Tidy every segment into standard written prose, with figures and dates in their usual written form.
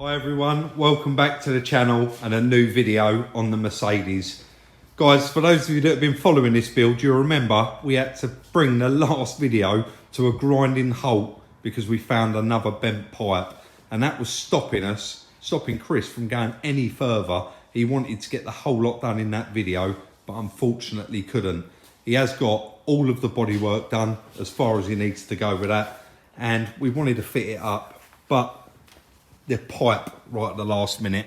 Hi everyone, welcome back to the channel and a new video on the Mercedes. Guys, for those of you that have been following this build, you'll remember we had to bring the last video to a grinding halt because we found another bent pipe, and that was stopping Chris from going any further. He wanted to get the whole lot done in that video, but unfortunately couldn't. He has got all of the bodywork done as far as he needs to go with that, and we wanted to fit it up, but the pipe right at the last minute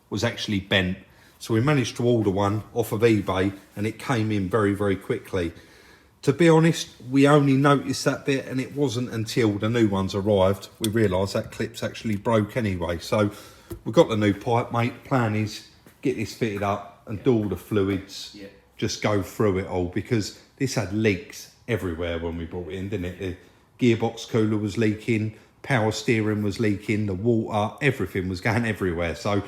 was actually bent. So we managed to order one off of eBay and it came in very, very quickly. To be honest, we only noticed that bit, and it wasn't until the new ones arrived we realised that clip's actually broke anyway. So we've got the new pipe, mate. Plan is get this fitted up and do all the fluids, just go through it all, because this had leaks everywhere when we brought it in, didn't it? The gearbox cooler was leaking, power steering was leaking, the water, everything was going everywhere. So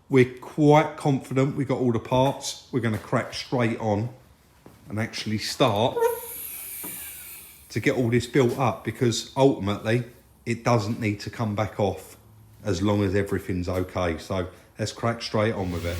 we're quite confident we got all the parts. We're going to crack straight on and actually start to get all this built up, because ultimately it doesn't need to come back off as long as everything's okay. So let's crack straight on with it.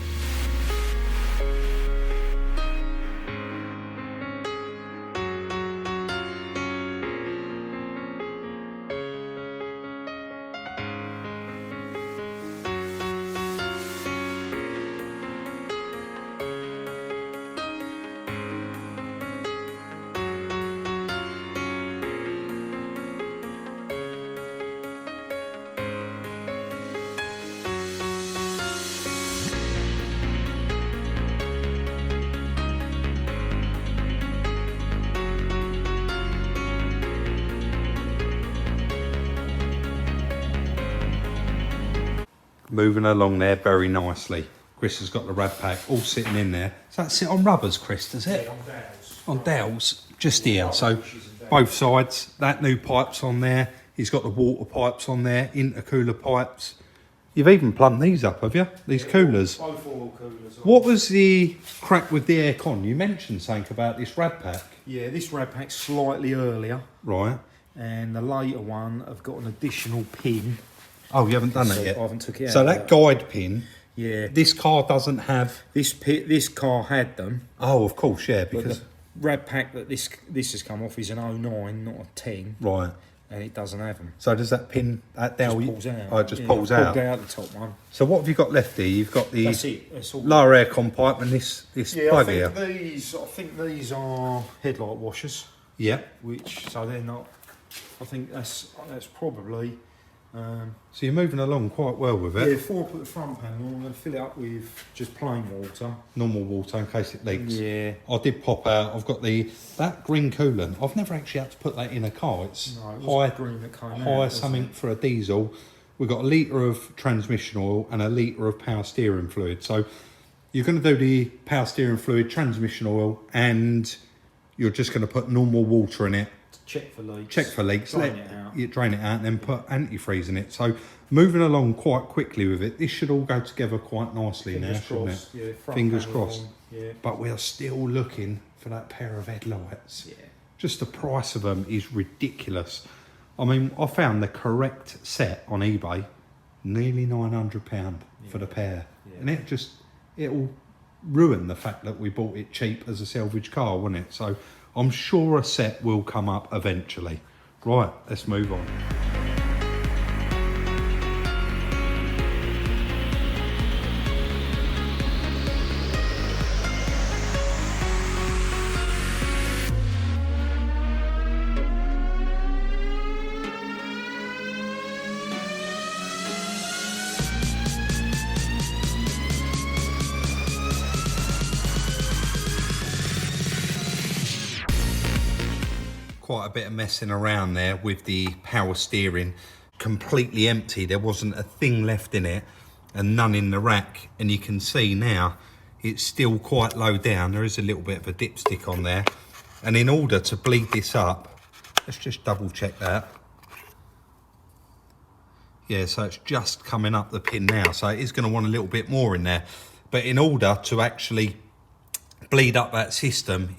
Moving along there very nicely. Chris has got the rad pack all sitting in there. Does that sit on rubbers, Chris, does it? Yeah, on dowels, just here. So both sides, that new pipe's on there. He's got the water pipes on there, intercooler pipes. You've even plumbed these up, have you? These coolers. Both oil coolers. What was the crack with the aircon? You mentioned something about this rad pack. Yeah, this rad pack's slightly earlier. Right. And the later one, I've got an additional pin. Oh, you haven't done that yet? I haven't took it out. So that guide pin, yeah, this car doesn't have... This car had them. Oh, of course, yeah, because... The rad pack that this has come off is an 09, not a 10. Right. And it doesn't have them. So does that pin, that dowel... Just pulls out. Oh, it just pulls out? Pulled out the top one. So what have you got left here? You've got the That's it. That's all. lower aircon pipe and this plug here. I think these are headlight washers. Yeah. So they're not... I think that's probably... So you're moving along quite well with it. Yeah, before I put the front panel on, I'm going to fill it up with just plain water. Normal water in case it leaks. Yeah. I did pop out. I've got that green coolant. I've never actually had to put that in a car. It's high green that came high something for a diesel. We've got a litre of transmission oil and a litre of power steering fluid. So you're going to do the power steering fluid, transmission oil, and you're just going to put normal water in it. Check for leaks. Check for leaks. Drain it out. You drain it out and then put antifreeze in it. So moving along quite quickly with it. This should all go together quite nicely now, shouldn't it? Yeah, Fingers crossed. Yeah. But we are still looking for that pair of headlights. Yeah. Just the price of them is ridiculous. I mean, I found the correct set on eBay, nearly £900 for the pair. Yeah. And it'll ruin the fact that we bought it cheap as a salvage car, won't it? So I'm sure a set will come up eventually. Right, let's move on. Quite a bit of messing around there with the power steering. Completely empty. There wasn't a thing left in it and none in the rack. And you can see now it's still quite low down. There is a little bit of a dipstick on there. And in order to bleed this up, let's just double check that. Yeah, so it's just coming up the pin now. So it is going to want a little bit more in there. But in order to actually bleed up that system,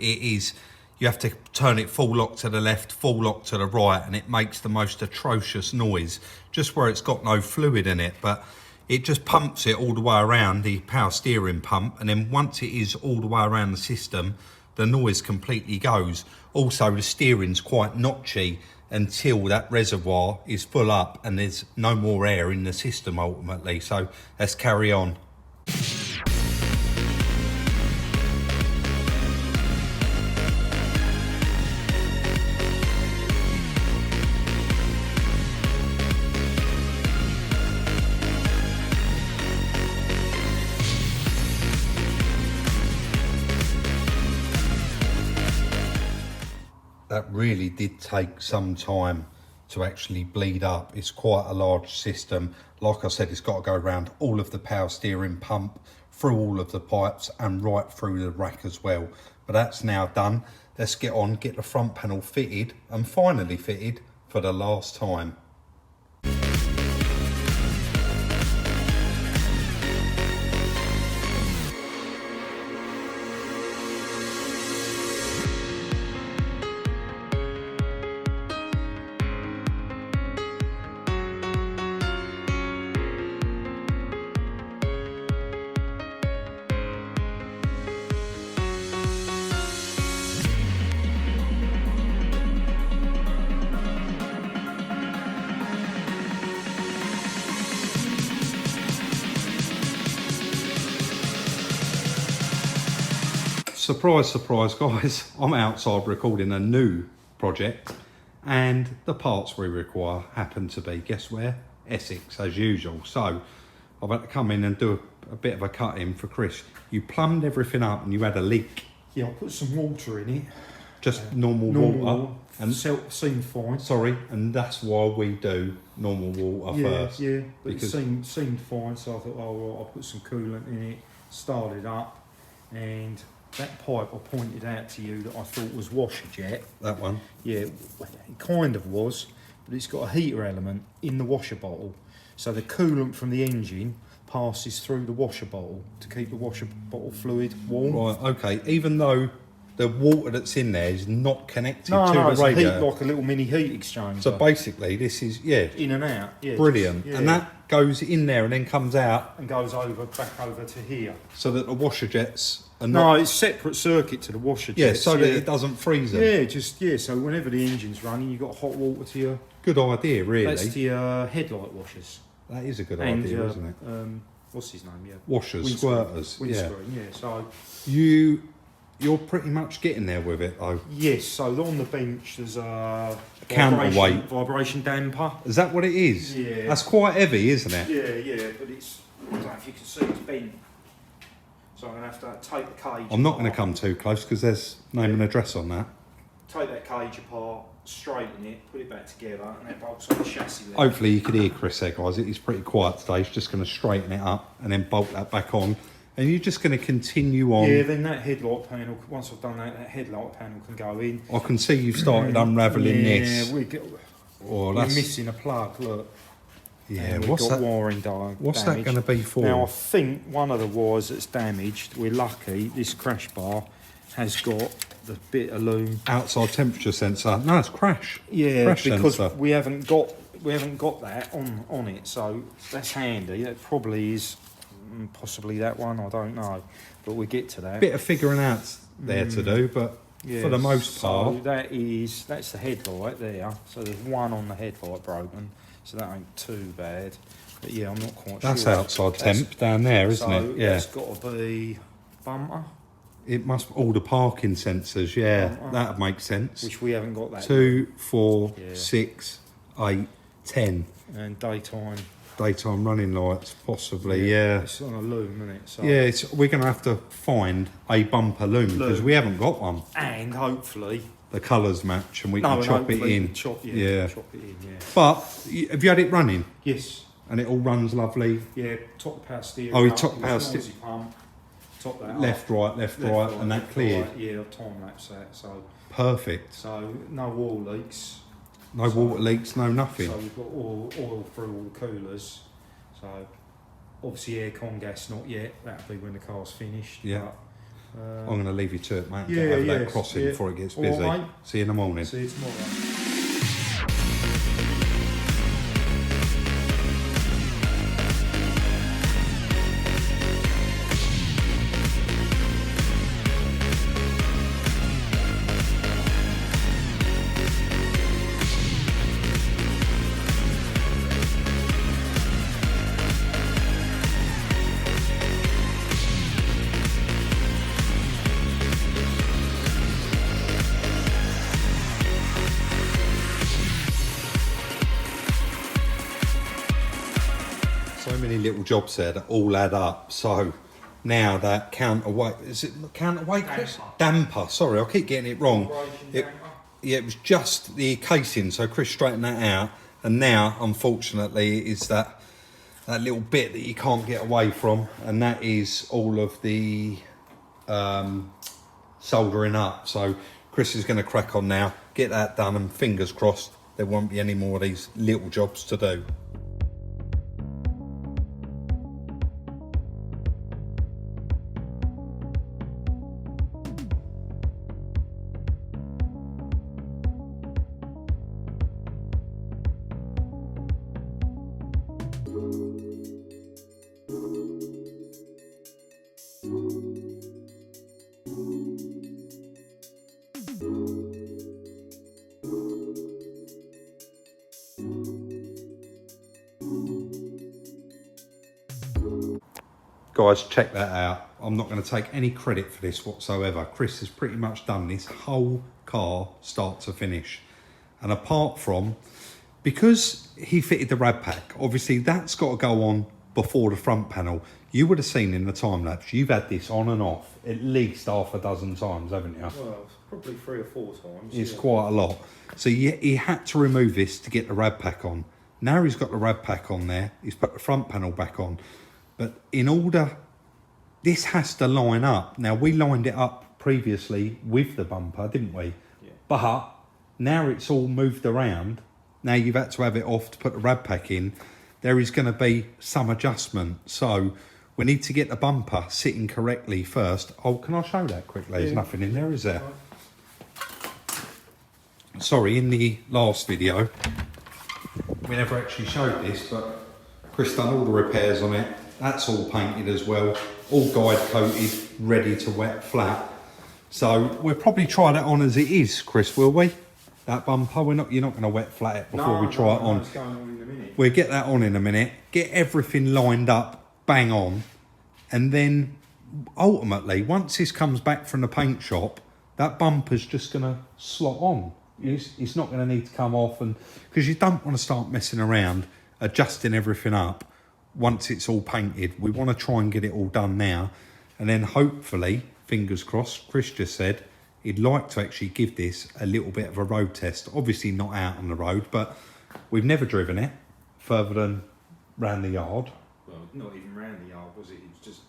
you have to turn it full lock to the left, full lock to the right, and it makes the most atrocious noise just where it's got no fluid in it. But it just pumps it all the way around, the power steering pump, and then once it is all the way around the system, the noise completely goes. Also, the steering's quite notchy until that reservoir is full up and there's no more air in the system ultimately. So let's carry on. That really did take some time to actually bleed up. It's quite a large system. Like I said, it's got to go around all of the power steering pump, through all of the pipes and right through the rack as well. But that's now done. Let's get on, get the front panel fitted and finally fitted for the last time. Surprise, surprise, guys, I'm outside recording a new project and the parts we require happen to be, guess where? Essex, as usual. So I've had to come in and do a bit of a cut in for Chris. You plumbed everything up and you had a leak. Yeah, I put some water in it. Just normal water. And seemed fine. Sorry, and that's why we do normal water first. Yeah, but because it seemed fine, so I thought, oh, well, I'll put some coolant in it, started up, and that pipe I pointed out to you that I thought was washer jet. That one? Yeah, it kind of was, but it's got a heater element in the washer bottle. So the coolant from the engine passes through the washer bottle to keep the washer bottle fluid warm. Right, okay. Even though the water that's in there is not connected to it's the radiator. like a little mini heat exchanger. So basically this is, in and out. Yeah, brilliant. Just, and that goes in there and then comes out. And goes back over to here. So that the washer jets are No, not... it's separate circuit to the washer jets. Yeah, so that it doesn't freeze them. So whenever the engine's running, you've got hot water to your... Good idea, really. That's to your headlight washers. That is a good idea, isn't it? What's his name? Yeah. Washers, squirters. Windscreen, So you're pretty much getting there with it, though. yes. So on the bench there's a counterweight vibration damper. Is that what it is? Yeah. That's quite heavy, isn't it? Yeah. But it's, I don't know if you can see, it's bent. So I'm gonna have to take the cage. I'm not going to come too close because there's name and address on that. Take that cage apart, straighten it, put it back together, and that bolts on the chassis there. Hopefully you can hear Chris there, guys. It is pretty quiet today. He's just going to straighten it up and then bolt that back on. And you're just going to continue on. Yeah, then that headlight panel, once I've done that headlight panel can go in. I can see you've started unravelling this. Yeah, we're that's missing a plug, look. Yeah, and what's we've got that? wiring What's damage. that going to be for? Now, I think one of the wires that's damaged, we're lucky, this crash bar has got the bit of loom. Outside temperature sensor. No, it's crash. Yeah, crash because sensor. we haven't got that on it, so that's handy. That probably is possibly that one, I don't know, but we'll get to that. Bit of figuring out there to do, but for the most part, so that's the headlight there. So there's one on the headlight broken, so that ain't too bad. But yeah, I'm not quite that's sure. outside temp down there, isn't it? Yeah, that's got to be bumper. It must all the parking sensors. Yeah, that makes sense. Which we haven't got that. 2, 4, 6, 8, 10. And daytime running lights, possibly. Yeah. It's on a loom, isn't it? So yeah, we're going to have to find a bumper loom because we haven't got one. And hopefully the colours match and we can chop it in. Chop it in. Yeah. But have you had it running? Yes. And it all runs lovely. Yeah. Top power steering. Oh, top power steering. Pump. Top that. Left, right, and that cleared. Right. Yeah, I've time lapsed that. So perfect. So no wall leaks. No water leaks, no nothing. So we've got oil through all the coolers. So obviously aircon gas not yet. That'll be when the car's finished. Yeah. But, I'm going to leave you to it, mate. Yeah, Have that crossing before it gets busy. Right, see you in the morning. See you tomorrow. many little jobs there that all add up. So now that counterweight, is it counterweight, Chris? Damper, sorry, I keep getting it wrong. Yeah, it was just the casing, so Chris straightened that out. And now, unfortunately, it is that little bit that you can't get away from, and that is all of the soldering up. So Chris is going to crack on now, get that done, and fingers crossed there won't be any more of these little jobs to do. Guys, check that out. I'm not going to take any credit for this whatsoever. Chris has pretty much done this whole car start to finish. And apart from, because he fitted the rad pack, obviously that's got to go on before the front panel. You would have seen in the time lapse, you've had this on and off at least half a dozen times, haven't you? Well, probably 3 or 4 times. It's quite a lot. So he had to remove this to get the rad pack on. Now he's got the rad pack on there, he's put the front panel back on. But in order, this has to line up. Now, we lined it up previously with the bumper, didn't we? Yeah. But now it's all moved around. Now you've had to have it off to put the rad pack in. There is going to be some adjustment. So we need to get the bumper sitting correctly first. Oh, can I show that quickly? There's nothing in there, is there? Sorry, in the last video, we never actually showed this, but Chris done all the repairs on it. That's all painted as well, all guide coated, ready to wet flat. So we'll probably try that on as it is, Chris, will we? That bumper, you're not going to wet flat it before we try it on. It's going on in a minute. We'll get that on in a minute, get everything lined up, bang on, and then ultimately, once this comes back from the paint shop, that bumper's just going to slot on. It's not going to need to come off, and because you don't want to start messing around, adjusting everything up. Once it's all painted, we want to try and get it all done now, and then hopefully, fingers crossed, Chris just said he'd like to actually give this a little bit of a road test. Obviously not out on the road, but we've never driven it further than round the yard. Well, not even round the yard, was it? It was just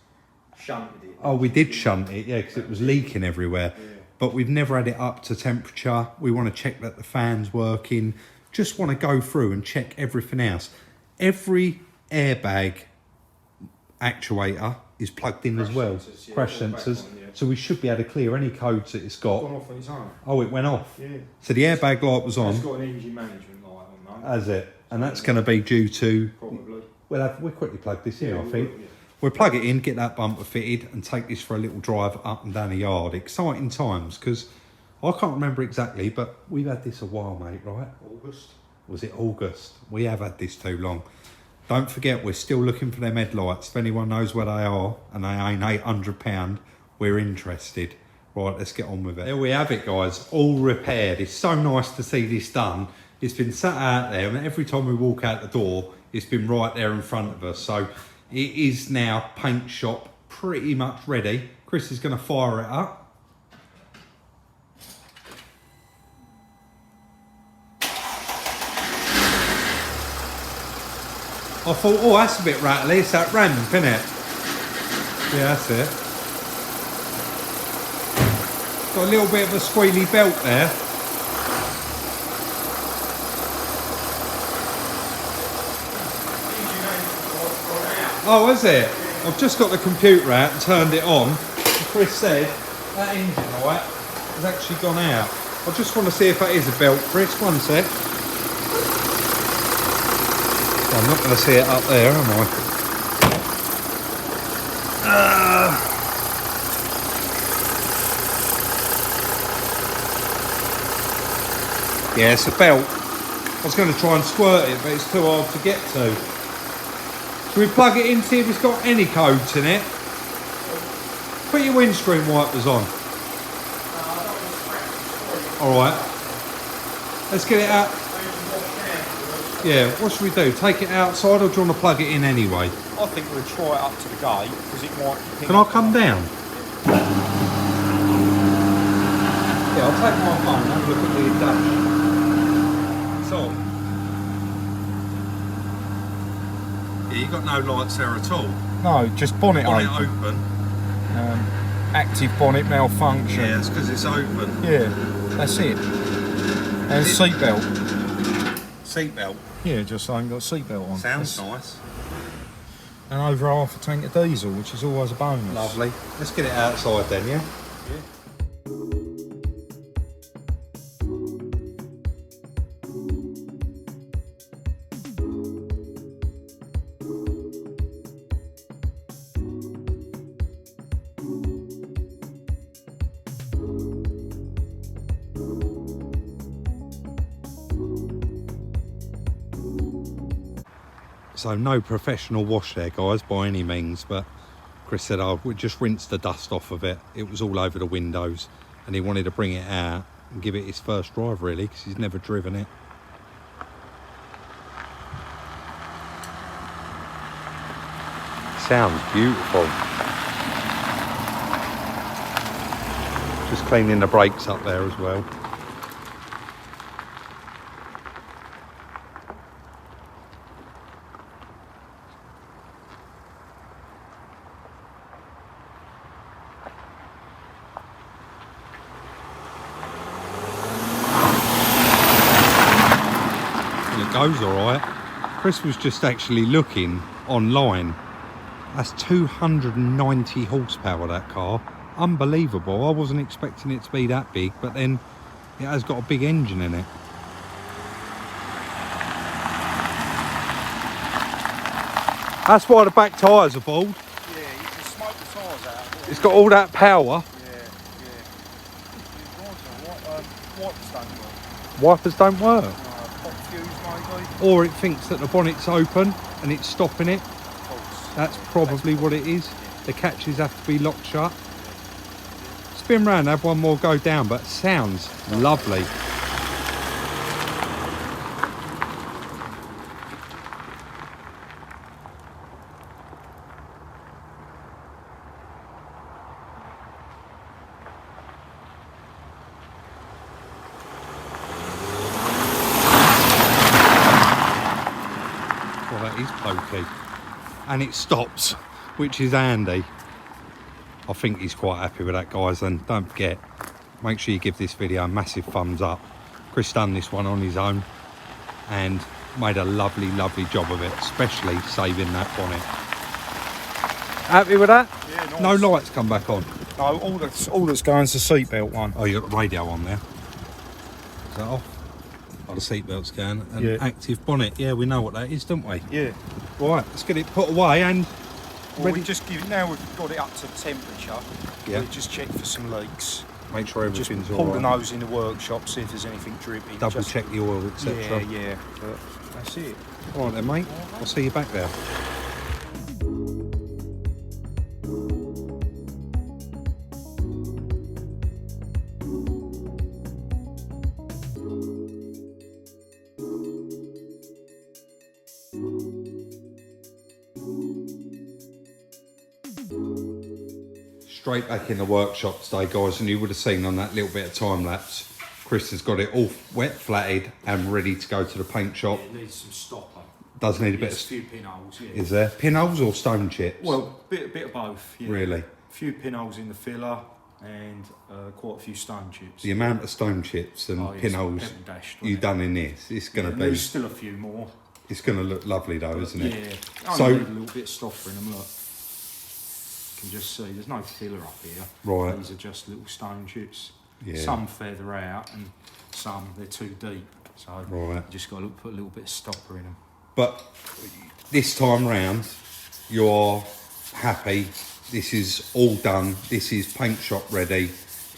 shunted it. Oh, we did shunt it, yeah, because it was leaking everywhere. Yeah. But we've never had it up to temperature. We want to check that the fan's working. Just want to go through and check everything else. Every airbag actuator is plugged in as well. Sensors, yeah, crash sensors. On, yeah. So we should be able to clear any codes that it's got. It's gone off on its own. Oh, it went off. Yeah. So the airbag light was on. It's got an engine management light on that. Has it? And that's going to be due to. Probably. We'll quickly plug this in, Yeah, I we think. will, yeah. We'll plug it in, get that bumper fitted, and take this for a little drive up and down the yard. Exciting times, because I can't remember exactly, but we've had this a while, mate, right? August. Was it August? We have had this too long. Don't forget, we're still looking for them headlights. If anyone knows where they are and they ain't £800, we're interested. Right, let's get on with it. There we have it, guys. All repaired. It's so nice to see this done. It's been sat out there, and every time we walk out the door, it's been right there in front of us. So it is now paint shop pretty much ready. Chris is going to fire it up. I thought, oh, that's a bit rattly. It's that ramp, isn't it? Yeah, that's it. Got a little bit of a squealy belt there. Oh, is it? I've just got the computer out and turned it on. Chris said that engine light has actually gone out. I just want to see if that is a belt, Chris. One sec. I'm not going to see it up there, am I? Yeah, it's a belt. I was going to try and squirt it, but it's too hard to get to. Should we plug it in, see if it's got any codes in it? Put your windscreen wipers on. Alright. Let's get it out. Yeah, what should we do? Take it outside, or do you want to plug it in anyway? I think we'll try it up to the gate because it might. Can I come down? Yeah, I'll take my phone and have a look at the dash. It's on. Yeah, you got no lights there at all. No, just bonnet open. Active bonnet malfunction. Yeah, it's because it's open. Yeah, that's it. And seatbelt. Seatbelt. Yeah, just I ain't got a seatbelt on. Sounds nice. And over half a tank of diesel, which is always a bonus. Lovely. Let's get it outside then, yeah? Yeah. So no professional wash there, guys, by any means, but Chris said, oh, we just rinsed the dust off of it. It was all over the windows, and he wanted to bring it out and give it his first drive, really, because he's never driven it. Sounds beautiful. Just cleaning the brakes up there as well. Goes all right. Chris was just actually looking online. That's 290 horsepower, that car. Unbelievable. I wasn't expecting it to be that big, but then it has got a big engine in it. That's why the back tyres are bald. Yeah, you can smoke the tyres out. It's got all that power. Wipers don't work. Wipers don't work. Pop fuse maybe. Or it thinks that the bonnet's open and it's stopping it. That's probably what it is. The catches have to be locked shut. Spin round, have one more go down, but sounds lovely. Well, that is pokey. And it stops, which is handy. I think he's quite happy with that, guys, and don't forget, make sure you give this video a massive thumbs up. Chris done this one on his own and made a lovely job of it, especially saving that bonnet. Happy with that? Yeah, nice. No lights come back on? No, all that's going is the seatbelt one. Oh, you got the radio on there. Is that off? Oh, the seatbelt's going. And yeah. Active bonnet. Yeah, we know what that is, don't we? Yeah. Right, let's get it put away and well, we just give it, now we've got it up to temperature. Yeah. We just check for some leaks. make sure everything's just all pull right. the nose in the workshop, see if there's anything dripping. Double check the oil, etc. Yeah, but that's it. All right then, mate. I'll see you back there. Straight back in the workshop today, guys, and you would have seen on that little bit of time lapse, Chris has got it all wet, flatted and ready to go to the paint shop. Yeah, it needs some stopper. Does need a bit of... a few pinholes, yeah. Is there? Pinholes or stone chips? Well, bit of both, yeah. Really? A few pinholes in the filler and quite a few stone chips. The amount of stone chips and pinholes you've done in this, it's going to be... There's still a few more. It's going to look lovely though, isn't it? Yeah. I need a little bit of stopper in them, look. You can just see, there's no filler up here. Right. These are just little stone chips. Yeah. Some feather out and some, they're too deep. So right. you just got to put a little bit of stopper in them. But this time round, you're happy. This is all done. This is paint shop ready.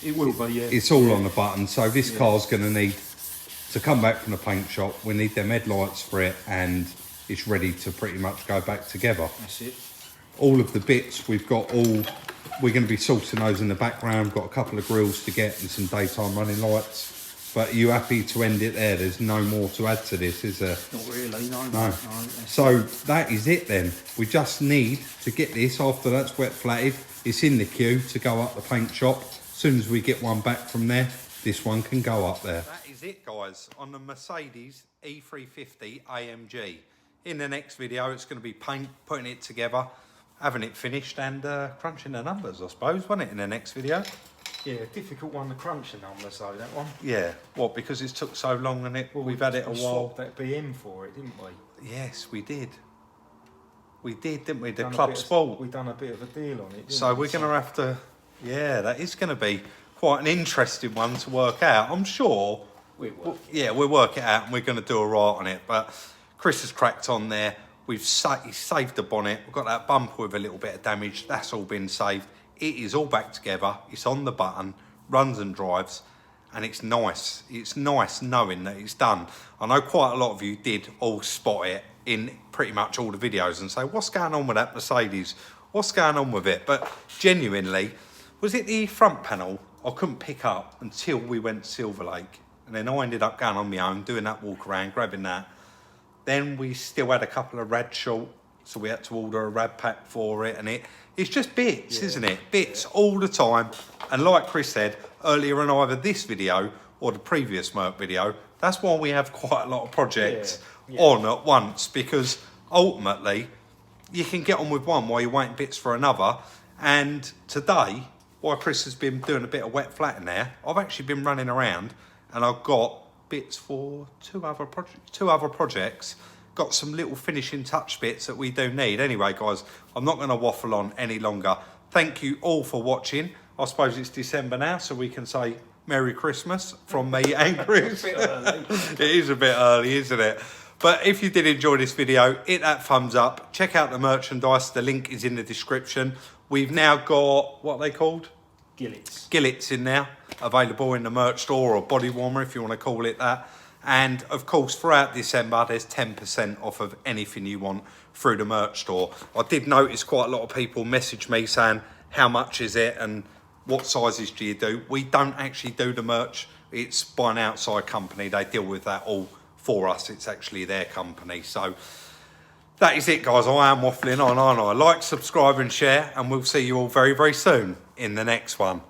It will be, yeah. It's all on the button. So this car's going to need to come back from the paint shop. We need them headlights for it, and it's ready to pretty much go back together. That's it. All of the bits we've got all. We're going to be sourcing those in the background. Got a couple of grills to get and some daytime running lights. But are you happy to end it there? There's no more to add to this, is there? Not really, no. No. So that is it then. We just need to get this, after that's wet flatted, it's in the queue to go up the paint shop. As soon as we get one back from there, this one can go up there. That is it, guys, on the Mercedes E350 AMG. In the next video, it's going to be paint, putting it together, having it finished, and crunching the numbers, I suppose, won't it, in the next video? Yeah, difficult one to crunch the numbers though, that one. Yeah, what, because it's took so long and we've had it a while? We swapped that BM for it, didn't we? Yes, we did. We did, didn't we? The Club Sport. We've done a bit of a deal on it, So we're going to have to, yeah, that is going to be quite an interesting one to work out. I'm sure, we'll work it out and we're going to do a right on it. But Chris has cracked on there. He's saved the bonnet. We've got that bumper with a little bit of damage. That's all been saved. It is all back together. It's on the button, runs and drives, and it's nice. It's nice knowing that it's done. I know quite a lot of you did all spot it in pretty much all the videos and say, what's going on with that Mercedes? What's going on with it? But genuinely, was it the front panel I couldn't pick up until we went to Silver Lake? And then I ended up going on my own, doing that walk around, grabbing that. Then we still had a couple of rad short, so we had to order a rad pack for it, and it's just bits, isn't it? Bits all the time. And like Chris said earlier in either this video or the previous Merc video, that's why we have quite a lot of projects on at once, because ultimately you can get on with one while you're waiting bits for another. And today, while Chris has been doing a bit of wet flat in there, I've actually been running around and I've got bits for two other projects. Got some little finishing touch bits that we do need. Anyway, guys, I'm not going to waffle on any longer. Thank you all for watching. I suppose it's December now, so we can say Merry Christmas from me and Chris. It is a bit early, isn't it? But if you did enjoy this video, hit that thumbs up. Check out the merchandise. The link is in the description. We've now got, what are they called? Gillets. Gillets in now, available in the merch store, or body warmer if you want to call it that. And of course, throughout December, there's 10% off of anything you want through the merch store. I did notice quite a lot of people message me saying, how much is it and what sizes do you do? We don't actually do the merch. It's by an outside company. They deal with that all for us. It's actually their company. So that is it, guys. I am waffling on, aren't I? Like, subscribe and share, and we'll see you all very, very soon in the next one.